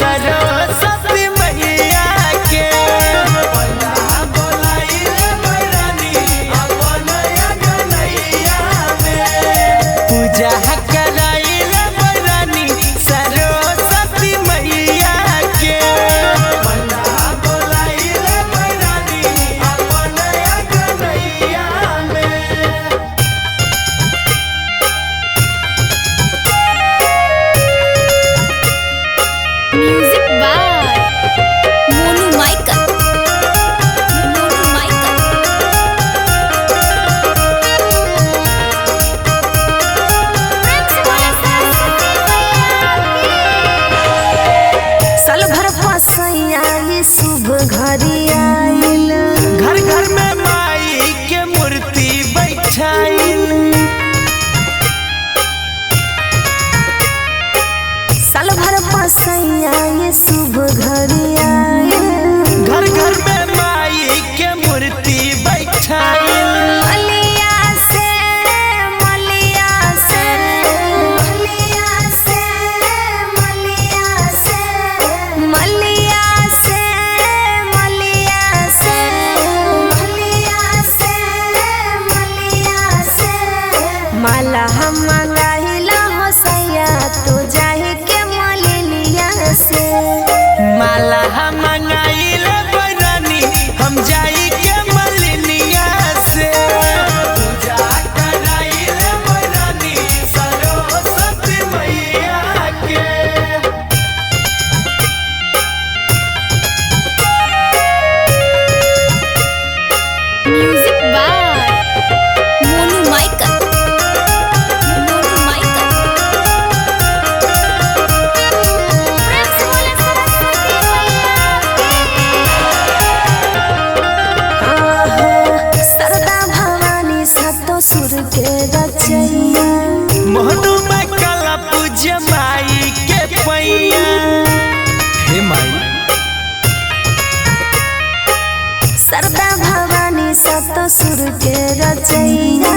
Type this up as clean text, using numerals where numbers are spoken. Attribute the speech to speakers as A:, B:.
A: सरस्वती मैया के पूजा कराइल बरानी सरस्वती मैया के
B: म्यूजिक बाय मोनू माइकल।
C: साल भर फसैया ये शुभ घड़ी आइल,
A: घर घर में माई के मूर्ति बैठाइल।
C: साल भर फसैया ये शुभ घड़ी आइल,
A: घर घर में माई के मूर्ति बैठाइल।
C: मलिया से मलिया से मलिया से मलिया से मलिया से मलिया से मलिया से मलिया से माला हम मंगाइला हो सैया तो जाहि के मलिया से।
A: माला हम मंगाइल बरानी हम जाई के मलिनिया से। पूजा कराइल बरानी सरस्वती मैया के।
B: Music by Monu Michael.
C: Sharda Bhavani सतो सुर के रचैया,
A: मोहनु में कला पूजा माई के पैया। हे माई
C: सरदा भवानी सतो सुर के रचैया।